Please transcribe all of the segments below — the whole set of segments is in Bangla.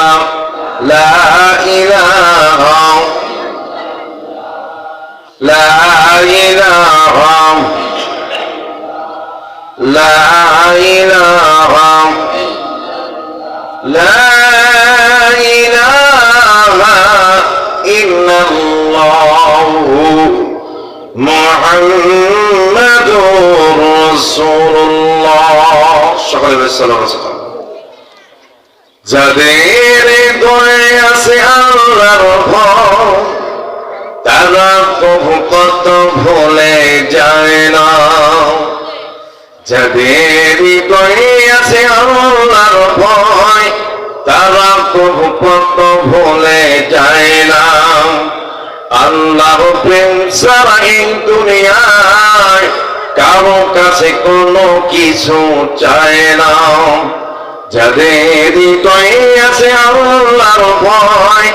ইল্লাল্লাহ লা ইলাহা লা ইলাহা লা ইলাহা লা ইলাহা ইল্লাল্লাহু মুহাম্মাদুর রাসূলুল্লাহ। সকলে সাল্লাল্লাহু আলাইহি ওয়াসাল্লাম। যাদের হৃদয়ে আছে আল্লাহর ভয় তারা কবু কত ভুলে যায় না। যাদের হৃদয়ে আছে আল্লাহর ভয় তারা কবু কত ভুলে যায় না। আল্লাহর প্রেম ছাড়া এই দুনিয়ায় কারো কাছে কোনো কিছু চায় না। যাদের হৃদয়ে আছে আল্লাহর ভয়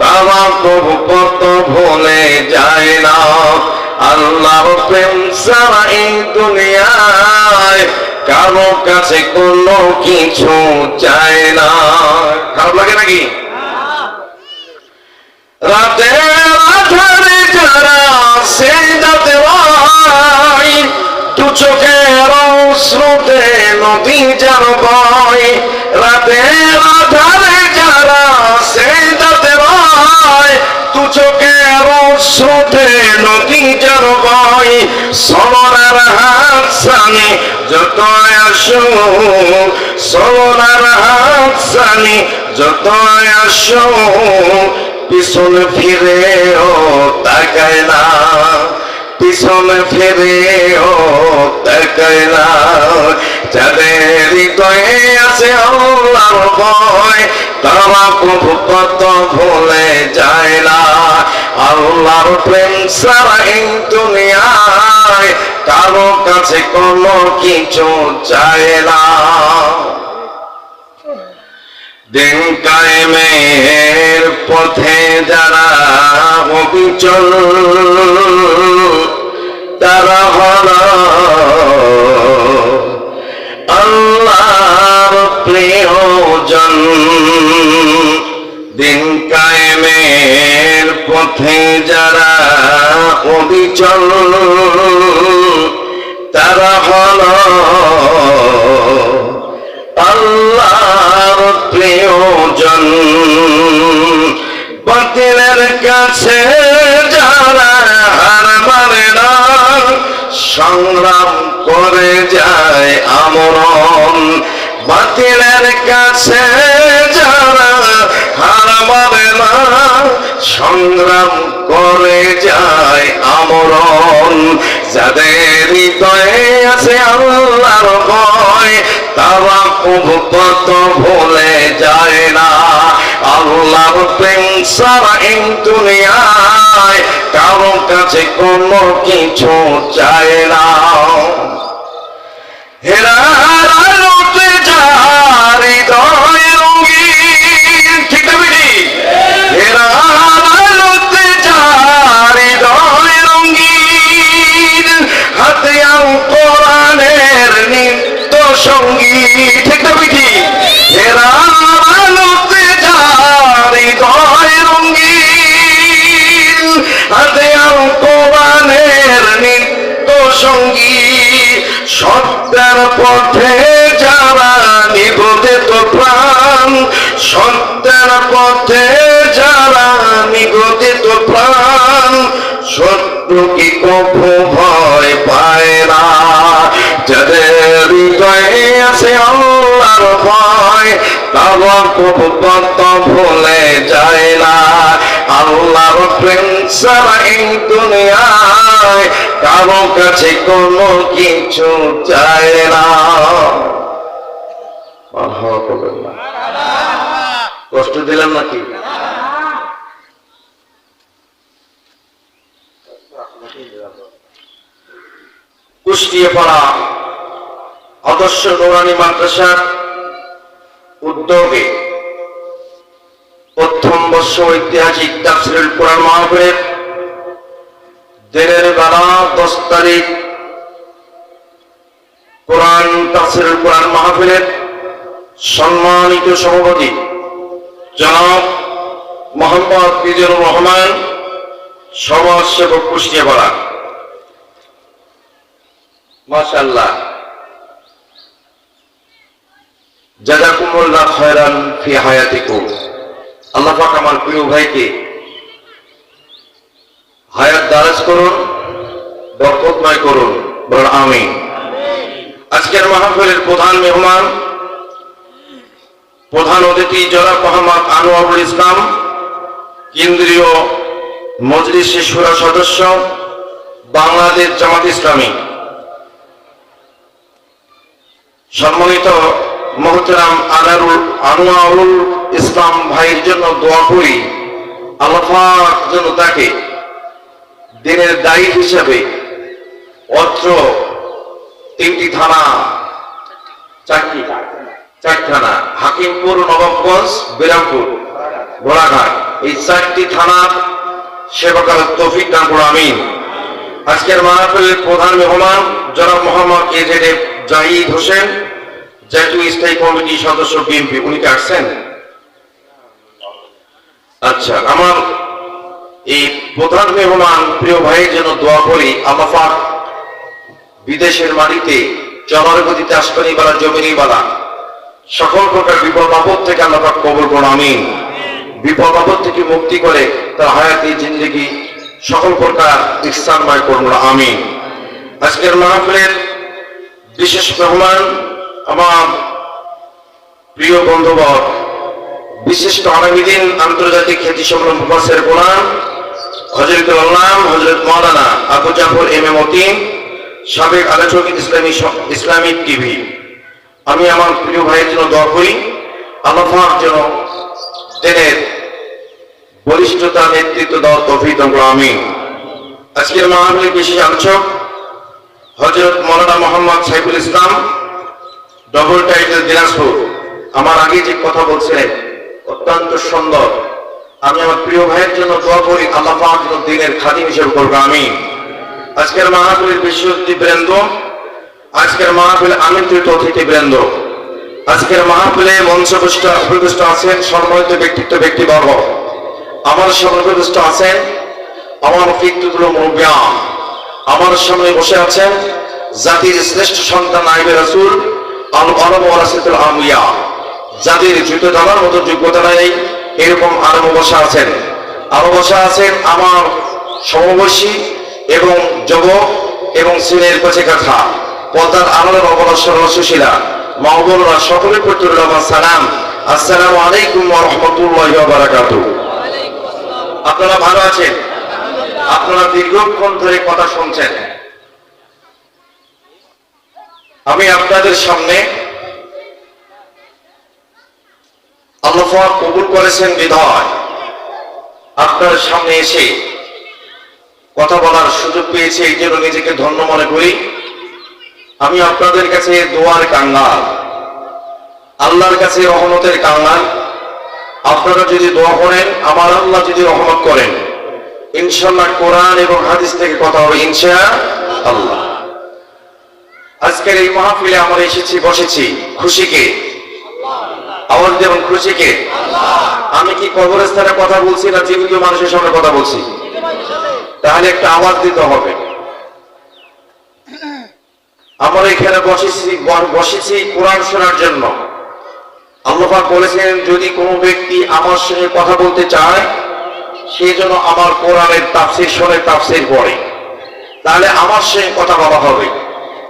তারা কবু কত ভুলে যায় না। আল্লাহর প্রেম ছাড়া এই দুনিয়ায় কারো কাছে কোনো কিছু চায় না। খারাপ লাগে নাকি? রাতে আধারে যারা সেজদাতে রয় দু চোখের স্রোতে নদী যার বয়। রাতে আধারে যারা সেজদাতে রয় দু চোখের স্রোতে নদী যার বয়। সরলার হাত সানি যত আসো সরলার হাত সানি যত আসো পিছন ফিরেও তাকায় না। পিছন ফিরেও তাকায় না। যাদের হৃদয়ে আছে আল্লাহর ভয় তারা কবু কত ভুলে যায় না। আল্লাহর প্রেম ছাড়া এই দুনিয়ায় কারো কাছে কোনো কিছু চায় না। দিন কায়েমের পথে যারা অবিচল তারা হলো আল্লাহর প্রিয়জন। দিন কায়েমের পথে যারা অবিচল তারা হলো আল্লাহর প্রিয়জন। বাতিলের কাছে যারা হার মানে না সংগ্রাম করে যায় আমরণ। বাতিলের কাছে যারা হার মানে না সংগ্রাম করে যায় আমরণ। যাদের হৃদয়ে আছে আল্লাহর ভয় তারা কবু কত ভুলে যায় না। আল্লাহর প্রেম ছাড়া এই দুনিয়ায় কারো কাছে কোনো কিছু চায় না। হেরার আলোতে যার হৃদয় রঙিন, ঠিক না বেটি? হেরার আলোতে যার হৃদয় রঙিন হাতে আল কোরআনের নিত্য সঙ্গী, ঠিক না বেটি? হেরার আলোতে যার হৃদয় রঙিন হাতে আল কোরআনের নিত্য সঙ্গী। সত্যের পথে যারা নিবেদিত প্রাণ সত্যের পথে যারা নিবেদিত প্রাণ শত্রু কি কভু ভয় পায় না। যাদের হৃদয়ে আছে আল্লাহর ভয় তারা কভু কত ভুলে যায় না। আল্লাহর প্রেম ছাড়া এই দুনিয়ায় কারো কাছে কোনো কিছু চায় না। কষ্ট দিলাম নাকি? কুষ্টিয়াপাড়া আদর্শ নূরানী মাদ্রাসার উদ্যোগে প্রথম বর্ষ ঐতিহাসিক তাফসীরুল কোরআন মাহফিলের দিনের বেলা 10 তারিখ কোরআন তাফসীরুল কোরআন মাহফিলের সম্মানিত সভাপতি জনাব মোহাম্মদ মিজানুর রহমান, সমাজসেবক, কুষ্টিয়াপাড়া। মাশাআল্লাহ, জাযাকুমুল্লাহ খায়রান ফি হায়াতিকুম। আল্লাহ পাক আমার প্রিয় ভাইকে হায়াত দারাজ করুন, বরকতময় করুন, বলুন আমিন। আজকের মাহফিলের প্রধান মেহমান, প্রধান অতিথি জনাব মোহাম্মদ আনোয়ারুল ইসলাম, কেন্দ্রীয় মজলিস শুরা সদস্য, বাংলাদেশ জামাত ইসলামী। সম্মানিত মোহতারাম আনোয়ারুল ইসলাম ভাইয়ের জন্য দোয়া করি, আল্লাহ পাক যেন তাকে দিনের দায়ী হিসাবে অত্র 3টি থানা, 4 থানা, হাকিমপুর, নবাবগঞ্জ, বিরামপুর, ঘোড়াঘাট, এই 4টি থানার সেবা করার তৌফিক দান করুন আমিন। আজকের মাহফিলের প্রধান মেহমান জনাব মোহাম্মদ এজেড জাহিদ হোসেন, জাতীয় স্থায়ী কমিটির সদস্য, বিএনপি। উনি কি আসছেন? আচ্ছা, আমার এই প্রধান মেহমান প্রিয় ভাইয়ের জন্য দোয়া করি, আল্লাহ পাক বিদেশের মাটিতে চলার গতিতে আসমানি বালা, জমিনি বালা, সকল প্রকার বিপদ আপদ থেকে আল্লাহ পাক কবুল করুন আমিন। বিপদ আপদ থেকে মুক্তি করে তার হায়াতি জিন্দেগি সকল প্রকার ইহসানময় করুন আমিন। আজকের মাহফিলের বিশেষ মেহমান আমার প্রিয় বন্ধুবর, বিশিষ্ট আলমীদিন, আন্তর্জাতিক খ্যাতিসম্পন্ন মুফাসসির কোরআন হযরতুল আল্লাম হযরত মাওলানা আবু জাফর এম.এ. মতিন, সাবেক আলোচক ইসলামিক টিভি। আমি আমার প্রিয় ভাইয়ের জন্য দোয়া করি, আল্লাহ পাক যেন দিনের বলিষ্ঠতা, নেতৃত্ব দেওয়ার তৌফিক দান করুন আমিন। আজকের মাহফিলের বিশেষ আলোচক হযরত মাওলানা মোহাম্মদ সাইফুল ইসলাম, ডবল টাইটেল, দিনাজপুর। আমার আগে যে কথা বলছিলেন অত্যন্ত সুন্দর। আমি আমার প্রিয় ভাইয়ের জন্য দোয়া করি, আল্লাহ পাক যেন দিনের খাদিম হিসেবে করবে আমিন। আজকের মাহফিলের বিশেষ অতিথিবৃন্দ, আজকের মাহফিলে আমন্ত্রিত অতিথিবৃন্দ, আজকের মাহফিলে মঞ্চপুষ্ট আছেন সম্মানিত ব্যক্তিবর্গ। আমার সর্বপ্রতিষ্ঠ আছেন আমার পিতৃতুল্য মুরব্বিয়ান। আমার সামনে বসে আছেন জাতির শ্রেষ্ঠ সন্তান নায়েবে রাসূল আল আলম ওয়ারাসাতুল আম্বিয়া, যাদের জুতো জানার মতো যোগ্যতা নেই, এরকম আরো বসা আছেন। আরো বসা আছেন আমার সমবয়সী এবং যুবক এবং সিনের কাছে কাছা পদ্মার আলোর অবলশ্বর সুশীলা মা ও বোনেরা, সকলের প্রতি আমার সালাম। আসসালামু আলাইকুম ওয়া রাহমাতুল্লাহি ওয়া বারাকাতুহু। আপনারা ভালো আছেন? আপনারা দীর্ঘক্ষণ ধরে কথা শুনছেন। আমি আপনাদের সামনে আল্লাহ পাক কবুল করেছেন বিধায় আপনার সামনে এসে কথা বলার সুযোগ পেয়েছি, এই জন্য নিজেকে ধন্য মনে করি। আমি আপনাদের কাছে দোয়ার কাঙ্গাল, আল্লাহর কাছে রহমতের কাঙ্গাল। আপনারা যদি দোয়া করেন, আমার আল্লাহ যদি রহমত করেন, ইনশাআল্লাহ কোরআন এবং হাদিস থেকে কথা হবে ইনশাআল্লাহ। আজকের এই মাহফিলে আমরা এসেছি, বসেছি খুশিকে, আওয়াজ দেবেন খুশিকে। আমি কি কবরস্থানে কথা বলছি না জীবিত মানুষের সামনে কথা বলছি? তাহলে একটা আওয়াজ দিতে হবে। আমরা এখানে বসেছি কোরআন শোনার জন্য। আল্লাহ পাক বলেছেন, যদি কোনো ব্যক্তি আমার সঙ্গে কথা বলতে চায়, সে যেন আমার কোরআনের তাফসীর শোনে, তাফসীর পড়ে, তাহলে আমার সঙ্গে কথা বলা হবে।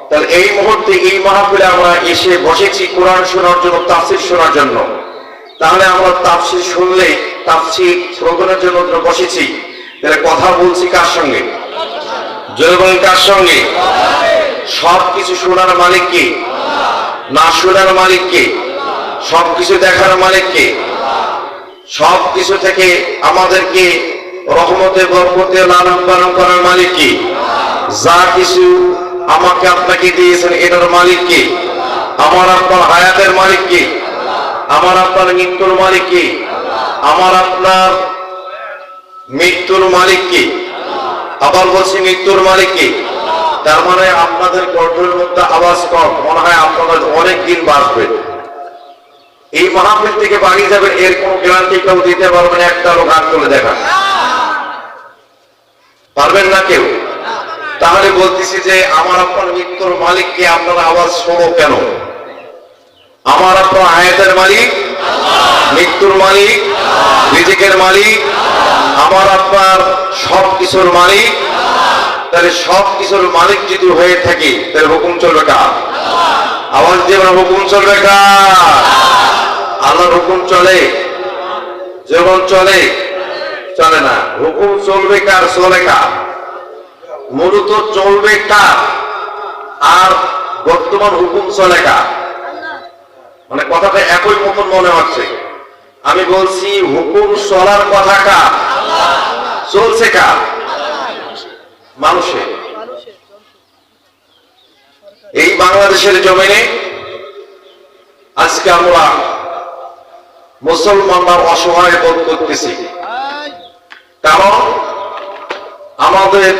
তাহলে এই মুহূর্তে এই মাহফিলে আমরা এসে বসেছি কোরআন শোনার জন্য, তাফসীর শোনার জন্য। তাহলে আমরা তাফসীর শুনলে, তাফসীর শ্রবণের জন্য বসেছি, তাহলে কথা বলছি কার সঙ্গে? জোরে বলেন, কার সঙ্গে? সবকিছু শোনার মালিক কে? না শোনার মালিক কে? সবকিছু দেখার মালিক কে? সবকিছু থেকে আমাদেরকে রহমতে বরকতে লালন পালন করার মালিক কে? যা কিছু আমাকে আপনাকে দিয়েছেন এটার মালিক কে? আমার আপনার হায়াতের মালিক কে? আমার আপনার মৃত্যুর মালিক কে? আমার আপনার মৃত্যুর মালিক কে? আবার বলছি মৃত্যুর মালিক কে? তার মানে আপনাদের কণ্ঠের মধ্যে আওয়াজ কম, মনে হয় আপনাদের অনেক দিন বাঁচবে। এই মাহফিল থেকে বাড়ি যাবেন এর কোন গ্যারান্টি কেউ দিতে পারবেন? একটা লোক হাত তুলে দেখা পারবেন না কেউ। তাহলে বলতেছি যে আমার আপনার মৃত্যুর মালিককে আপনারা আওয়াজ শোনো কেন? আমার আপনার হায়াতের মালিক, মৃত্যুর মালিক, রিজিকের মালিক, আমার আপনার সব কিছুর মালিক। তাহলে সব কিছুর মালিক যদি হয়ে থাকে তাহলে হুকুম চলবে কার? আওয়াজ দিয়ে হুকুম চলবে কার? আল্লাহর হুকুম চলে? যখন চলে চলে না। হুকুম চলবে কার? চলে কার? মূলত চলবে কার? আর বর্তমান হুকুম চলে কার? মানে কথাটা একই মতন মনে হচ্ছে। আমি বলছি হুকুম চলার কথা কার? চলছে কার? মানুষের। এই বাংলাদেশের জমিনে আজকে আমরা মুসলমানরা অসহায় বোধ করতেছি, কারণ আমাদের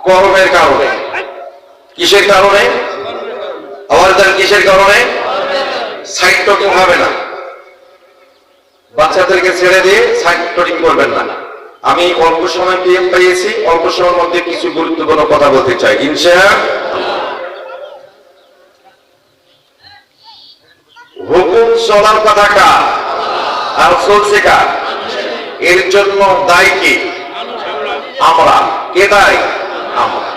কর্মের কারণে। কিসের কারণে? আমাদের কিসের কারণে? সাইড টকিং হবে না, বাচ্চাদেরকে ছেড়ে দিয়ে সাইড টকিং করবেন না। আমি অল্প সময় পেয়েছি, অল্প সময়ের মধ্যে কিছু গুরুত্বপূর্ণ কথা বলতে চাই ইনশাআল্লাহ। হুকুম চলার কথা কার? আর চলছে কার? এর জন্য দায়ী কে? আমরা। কে দায়ী? আমরা।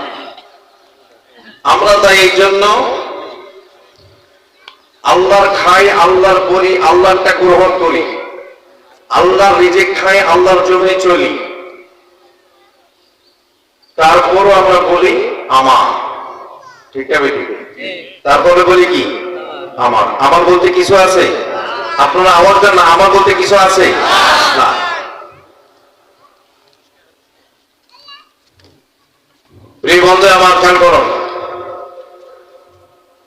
আমরা দায়ী এই জন্য আল্লাহর খাই, আল্লাহর বলি, আল্লাহরটা গ্রহণ করি, আল্লাহর রিজিক খাই, আল্লাহর জমিনে চলি। তারপরও আমরা বলি আমার। ঠিক আছে? তারপরে বলি কি? আমার। আমার বলতে কিছু আছে? আপনারা আওয়াজ দেন না। আমার বলতে কিছু আছে না। প্রিয় বন্ধু আমার, খেয়াল করুন,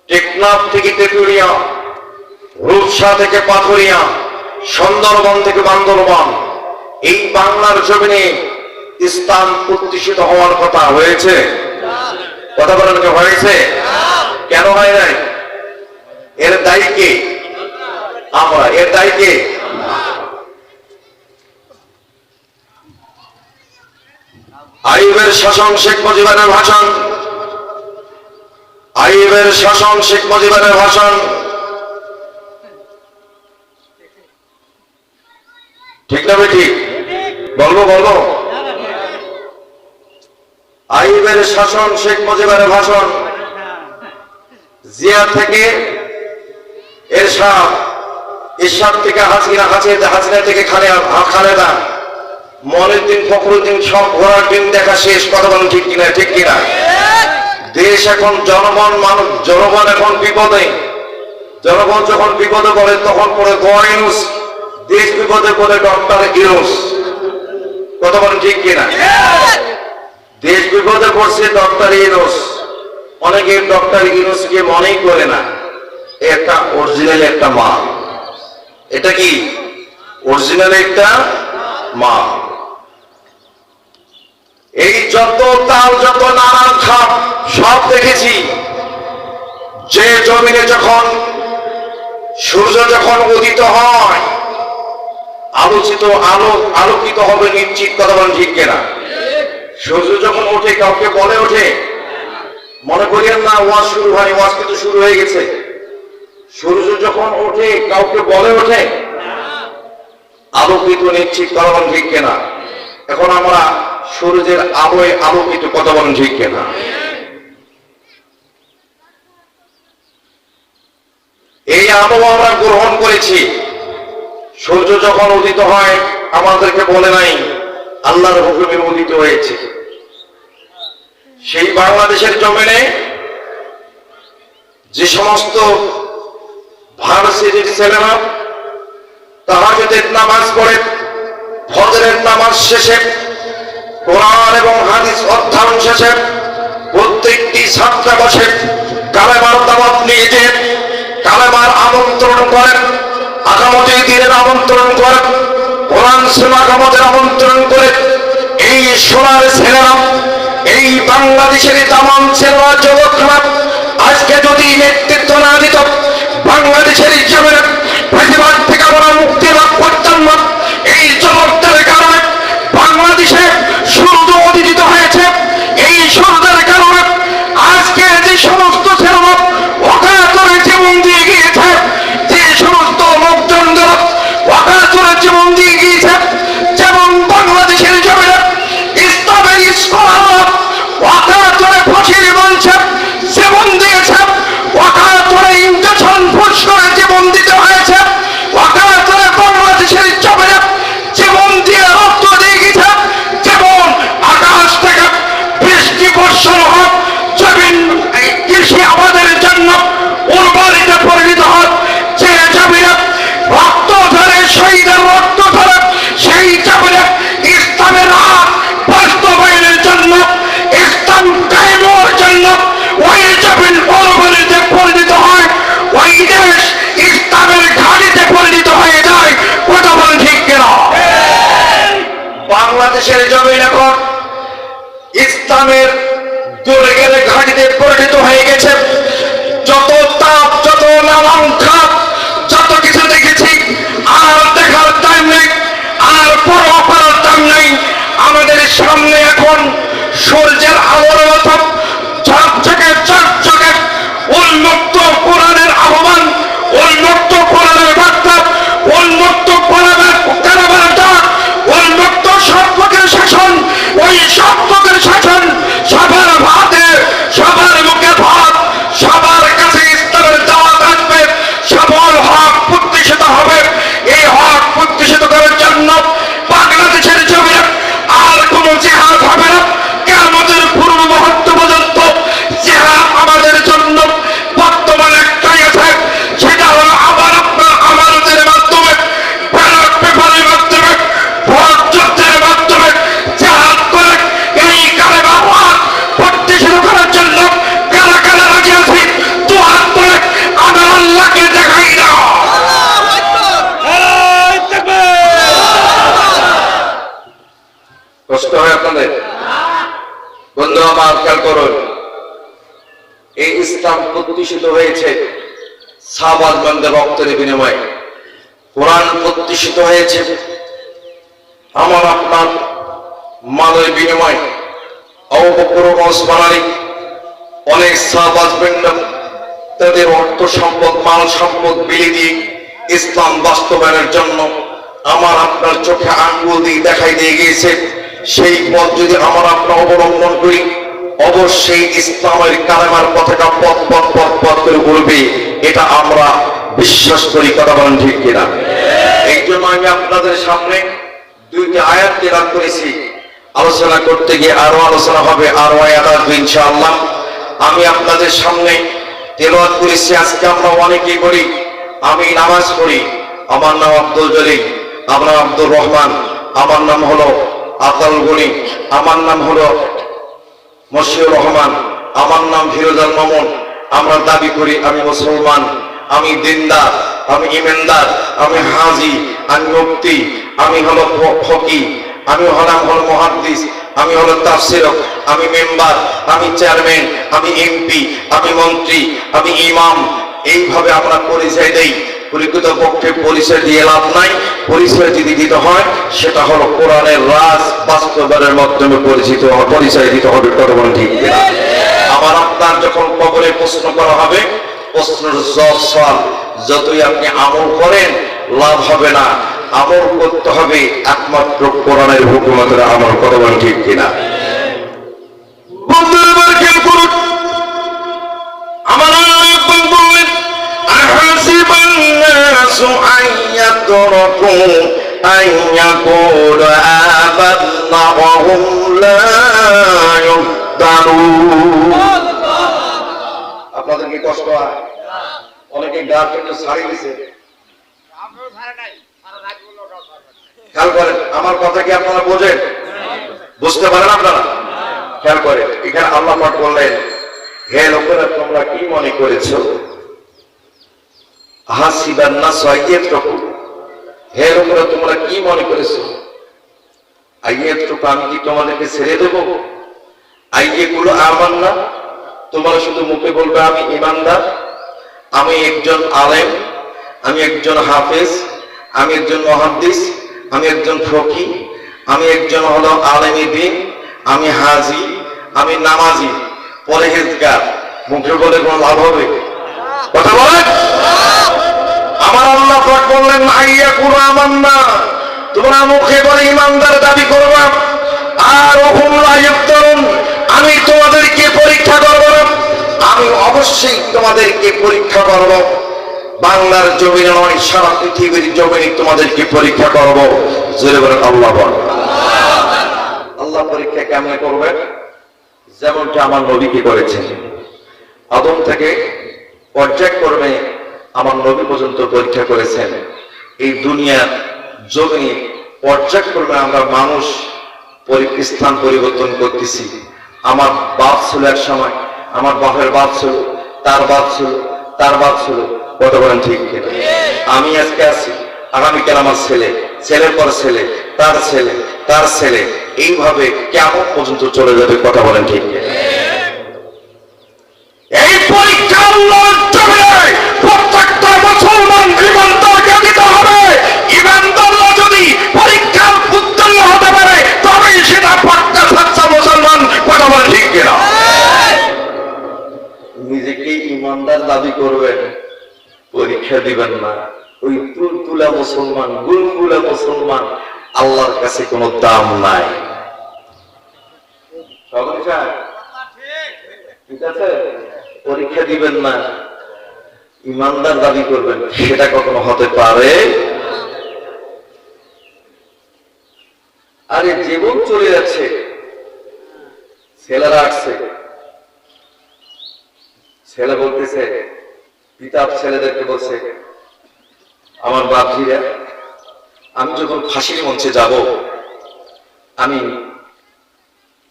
টেকনাফ থেকে তেঁতুলিয়া, রূপসা থেকে পাথুরিয়া, সুন্দরবন থেকে বান্দরবান, এই বাংলার জমিনে ইসলাম প্রতিষ্ঠিত হওয়ার কথা হয়েছে? কথা বলেন, হয়েছে? কেন হয় নাই? এর দায়ী কে? আমরা। এর দায়ী কে? আইয়ুবের শাসন, শেখ মুজিবের ভাষণ, আইয়ুবের শাসন, শেখ মুজিবের ভাষণ। ঠিক না ঠিক? বলবো বলবো। আইয়ুবের শাসন, শেখ মুজিবের ভাষণ, জিয়া থেকে এরশাদ, এরশাদ থেকে হাসিনা, হাসিনা থেকে খালেদা, মনিউদ্দিন, ফখরুদ্দিন, সব ঘোরার দিন দেখা শেষ। কথা বলেন ঠিক কিনা? ঠিক কিনা? দেশ এখন জনগণ, মানুষ, জনগণ এখন বিপদে। জনগণ যখন বিপদে পড়ে তখন পড়ে ইউনূস, দেশ বিপদে পড়ে ডক্টর ইউনূস। কথা বলেন ঠিক কিনা? দেশ বিপদে পড়ছে ডক্টর ইউনূস। অনেকে ডক্টর ইউনূসকে মনেই করে না। একটা অরিজিনাল একটা মাল। এটা কি? অরিজিনাল একটা মাল। এই যত তাল, যত নানান খাপ সব দেখেছি। যে জমিনে যখন সূর্য যখন উদিত হয়, আলোকিত হবে নিশ্চিত। কথা বলেন ঠিক কিনা? সূর্য যখন ওঠে কাউকে বলে ওঠে? মনে করিয়েন না ওয়াজ শুরু হয়, ওয়াজ কিন্তু শুরু হয়ে গেছে। সূর্য যখন ওঠে কাউকে বলে ওঠে? আলোকিত নিশ্চিত। কথা বলেন ঠিক কিনা? এখন আমরা সূর্যের আলোয় আলোকিত। কথা বলেন ঠিক কিনা? এই আলো আমরা গ্রহণ করেছি। সূর্য যখন উদিত হয় আমাদেরকে বলে নাই, আল্লাহর হুকুমে উদিত হয়েছে। সেই বাংলাদেশের জমিনে যে সমস্ত ভার্সিটির ছেলেরা তাহাজ্জুদের নামাজ পড়ে, ফজরের নামাজ শেষে, কোরআন এবং হাদিস অধ্যয়ন শেষে প্রত্যেকটি ছাত্রাবাসে কালেমার দাওয়াত নিয়ে যে কালেমার আমন্ত্রণ করেন, আগামী দিনের আমন্ত্রণ করেন, কোরআন সুন্নাহ আগামতের আমন্ত্রণ করে এই সোনার ছেলেরা, এই বাংলাদেশের তামাম ছেলেরা, যুবকরা আজকে যদি নেতৃত্ব না দিত, বাংলাদেশের হিসাবে প্রতিবাদ থেকে আমরা মুক্তি লাভ করতাম না। এই চমৎকারের কারণে বাংলাদেশে সূর্য উদিত হয়েছে। এই সূর্যের কারণে আজকে যে সমস্ত ছেলেরা অকাতরে জীবন দিয়ে গিয়েছে, যে সমস্ত লোকজন অকাতরে জীবন দিয়ে গিয়েছে, যেমন বাংলাদেশের জমিনে ইসলামের স্কলাররা অকাতরে ফাঁসির মঞ্চে জীবন দিয়েছে, অকাতরে ইঞ্জেকশন ফুস করে জীবন দিতে হয়েছে, অকাতরে বাংলাদেশের জমিনে জীবন দিয়ে রক্ত দিয়ে গেছে। যেমন আকাশ থেকে বৃষ্টি বর্ষণ হোক, জমিন কৃষি আমাদের জন্য উর্বরিতে পরিণত হোক, যে জমিনে রক্ত ধরে শহীদের রক্ত ধরে সেই জমিনে ইসলামের রাত বাস্তবায়নের জন্য, ইসলাম কায়েমের জন্য ওই জমিন উর্বরিতে পরিণত হয়, ওই দেশ ইসলামের ঘাঁটিতে পরিণত হয়ে যায়। কথা বলেন ঠিক কিনা? বাংলাদেশের জমিন এখন ইসলামের দুর্গের ঘাঁটিতে পরিণত হয়ে গেছে। যত তাপ, যত নানান খাত, যত কিছু দেখেছি, আর দেখার টাইম নেই, আর পরোয়া করার টাইম নেই। আমাদের সামনে এখন সূর্যের আলোর মতো ঝকঝকে ঝকঝকে উন্মুক্ত কোরআনের আহ্বান, উন্মুক্ত কোরআনের বার্তা, উন্মুক্ত কোরআনের ডাক, উন্মুক্ত সত্যকের শাসন। ওই সত্যকের শাসন সবার ভাতে, সবার মুখে ভাত, সবার কাছে ইসলামের দাওয়াত আসবে, সবার হক প্রতিষ্ঠিত হবে। এই হক প্রতিষ্ঠিত করার জন্য বাংলাদেশের জমিনে আর কোনো জিহাদ হবে না। কিয়ামতের পূর্ব মুহূর্ত পর্যন্ত জিহাদ আমাদের জন্য বর্তমান একটাই আছে, সেটা হলো আমার আপনার আমানতের মাধ্যমে, ব্যালট পেপারের মাধ্যমে, ভোট যুদ্ধের মাধ্যমে জিহাদ করে এই কালেমার হক প্রতিষ্ঠিত করার জন্য কারা কারা রাজি আছে? দুহাত তুলে আমার আল্লাহকে দেখাই না। কষ্ট হয় আপনাদের? বন্ধু আমার, খেয়াল করুন, এই ইসলাম প্রতিষ্ঠিত হয়েছে সাহাবাগণদের রক্তের বিনিময়ে। কোরআন প্রতিষ্ঠিত হয়েছে আমার আপনার মালের বিনিময়ে। আবু বকর ও ওসমান আলী অনেক সাহাবাগণ তাদের অর্থ সম্পদ, মাল সম্পদ বিলিয়ে দিয়ে ইসলাম বাস্তবায়নের জন্য আমার আপনার চোখে আঙ্গুল দিয়ে দেখাই দিয়ে গিয়েছে। সেই পথ যদি আমার আপনার অবলম্বন করি, অবশ্যই ইসলামের কালেমার পতাকা পথ পথ পথ পথ করে উড়বে, এটা আমরা বিশ্বাস করি। কথা বলেন ঠিক কিনা? এই জন্য আমি আপনাদের সামনে দুইটি আয়াত তেলাওয়াত করেছি। আলোচনা করতে গিয়ে আরো আলোচনা হবে, আরো আয়াত আসবে ইনশাআল্লাহ। আমি আপনাদের সামনে তেলাওয়াত করেছি। আজকে আমরা অনেকেই করি, আমি নামাজ পড়ি, আমার নাম আব্দুল জলিল, আমার নাম আব্দুর রহমান, আমার নাম হলো আতাল গনি, আমার নাম হলো মশিউর রহমান, আমার নাম ফিরোজাল মামুন। আমরা দাবি করি আমি মুসলমান, আমি দিনদার, আমি ইমানদার, আমি হাজি, আমি মুফতি, আমি হলো ফকি, আমি হলাম মুহাদ্দিস, আমি হলো তাফসীরক, আমি মেম্বার, আমি চেয়ারম্যান, আমি এমপি, আমি মন্ত্রী, আমি ইমাম। এইভাবে আমরা পরিচয় দেই। প্রকৃতপক্ষে পরিচয় দিয়ে লাভ নাই। পরিচয় যদি দিতে হয় সেটা হলো কোরআনের রাজ বাস্তবায়নের মাধ্যমে পরিচয় দিতে হবে। কতক্ষণ ঠিক কিনা? আমার আপনার যখন কবরে প্রশ্ন করা হবে, প্রশ্নের জবাব সওয়াল যতই আপনি আমল করেন লাভ হবে না। আমল করতে হবে একমাত্র কোরআনের হুকুমতের আমল। কতক্ষণ ঠিক কিনা? বন্ধুরা খেয়াল করুন, আমার বললেন أحسب الناس أن يتركوا أن يقولوا آمنا وهم لا يفتنون। আপনাদের কি কষ্ট হয়? অনেকে গার্লফ্রেন্ড ছাড়ি দিছে। খেয়াল করেন, আমার কথা কি আপনারা বোঝেন? বুঝতে পারেন আপনারা? খেয়াল করেন, এখানে আল্লাহ পাক বললেন, হে লোকেরা তোমরা কি মনে করেছো? হাসিবান নাস আইয়াতরকু, হে লোকেরা তোমরা কি মনে করেছো? আইয়াতরকু, আমি কি তোমাদেরকে ছেড়ে দেবো? আইয়াকুলু আমান্না, তোমরা শুধু মুখে বলবে আমি ঈমানদার, আমি একজন আলেম, আমি একজন হাফেজ, আমি একজন মুহাদ্দিস, আমি একজন ফকিহ, আমি একজন হলো আলেমে দ্বীন, আমি হাজী, আমি নামাজি, পরহেজগার, মুখে বলে কোনো লাভ হবে? কথা বলেন। আমার আল্লাহ পাক বললেন আইয়া কুরু আমান্না, তোমরা মুখে বলে ইমানদার দাবি করবা আর ওহুম লা ইফতারুন, আমি তোমাদেরকে পরীক্ষা করব না, আমি অবশ্যই তোমাদেরকে পরীক্ষা করব। বাংলার জমিনে নয়, সারা পৃথিবীর জমিনে তোমাদেরকে পরীক্ষা করব। জোরে বলেন আল্লাহ বল। আল্লাহ পরীক্ষা কেমন করবেন? যেমনটা আমার নবীকে করেছেন। আদম থেকে পর্যায়ক্রমে আমার নবী পর্যন্ত পরীক্ষা করেছেন। এই দুনিয়ার জমিনে পর্যায়ক্রমে আমরা মানুষ স্থান পরিবর্তন করতেছি। আমার বাপ ছিল এক সময়, আমার বাপের বাপ ছিল, তার বাপ ছিল, তার বাপ ছিল। কত বলেন ঠিক কিনা? আমি আজকে আছি, আগামীকাল আমার ছেলে, ছেলের পর ছেলে, তার ছেলে, তার ছেলে, এইভাবে কেমন পর্যন্ত চলে যাবে। কথা বলেন ঠিক কিনা? এই পরীক্ষা আল্লাহর জমিনে প্রত্যেকটা মুসলমান ইমানদারকে দিতে হবে। ইমানদাররা যদি পরীক্ষার উত্তীর্ণ হতে পারে তবেই সেটা পাক্কা সচ্চা মুসলমান। কথা বলেন ঠিক কিনা? নিজেকে ইমানদার দাবি করবেন, পরীক্ষা দিবেন না। ওই তুলতুলা মুসলমান, গুলগুলা মুসলমান, আল্লাহর কাছে কোনো দাম নাই। ঠিক আছে? পরীক্ষা দিবেন না, ইমানদার দাবি করবেন, সেটা কখনো হতে পারে? আরে জীবন চলে যাচ্ছে, ছেলেরা আসছে, ছেলে বলতেছে, পিতা ছেলেদেরকে বলছে, আমার বাপজিরা, আমি যখন ফাঁসির মঞ্চে যাব, আমি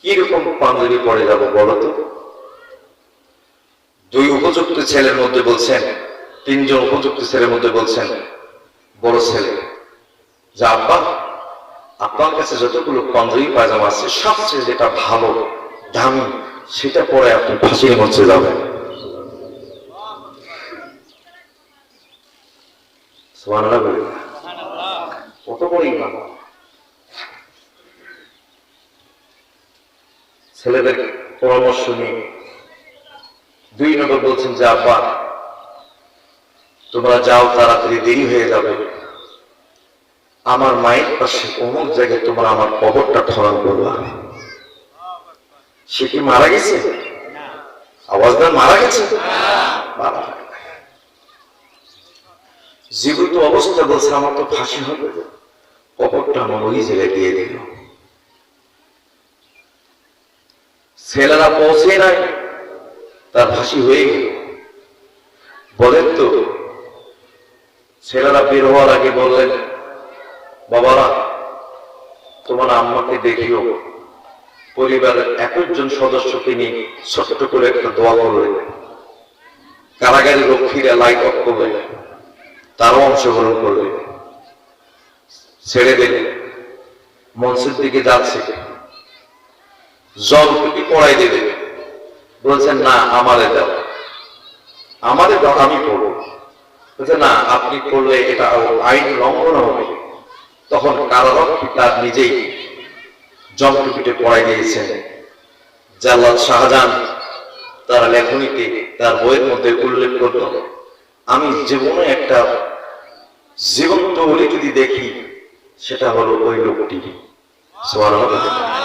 কিরকম পাঞ্জাবি পরে যাব বলো তো? দুই উপযুক্ত ছেলের মধ্যে বলছেন, তিনজন উপযুক্ত ছেলের মধ্যে বলছেন বড় ছেলে যে আব্বা, আপনার কাছে যতগুলো পাঞ্জাবি পায়জামা আছে সবচেয়ে যেটা ভালো দামি সেটা পরে আপনি ফাঁসির মঞ্চে যাবেন। সুবহানাল্লাহ বলে কত বড় ঈমান। ছেলেদের পরামর্শ নিয়ে দুই নম্বর বলছেন যে আব্বা, তোমরা যাও, তাড়াতাড়ি দেরি হয়ে যাবে, আমার মায়ের পাশে অমুক জায়গায় তোমরা আমার কবরটা খনন করবা। সে কি মারা গেছে? আওয়াজ দেন, মারা গেছে? জীবিত অবস্থা বলছে আমার তো ফাঁসি হবে, কবরটা আমার ওই জায়গায় দিয়ে দিল। ছেলেরা পৌঁছে নাই, তার ফাঁসি হয়ে গেল। বলেন তো, ছেলেরা বের হওয়ার আগে বললেন, বাবারা তোমার আম্মাকে দেখিও, পরিবারের একজন সদস্যকে নিয়ে ছোট্ট করে একটা দোয়া করলেন। কারাগারের রক্ষীরা লাইট অফ করলেন, তারও অংশগ্রহণ করলেন। ছেড়ে দিলেন, মঞ্চের দিকে যাচ্ছে, জলটুকি পড়াই দেবে, বলছেন না আমাদের দাও, আমাদের দাও, আমি পড়বো। বলছে না, আপনি পড়লে এটা আইন লঙ্ঘন হবে। তখন কারারক্ষী তার নিজেই জলটুকিতে পড়াই দিয়েছেন। জাল্লাদ শাহজাহান তার লেখনীতে, তার বইয়ের মধ্যে উল্লেখ করত, আমি জীবনে একটা জীবন্ত ওলি যদি দেখি সেটা হলো ওই লোকটি। সুবহানাল্লাহ।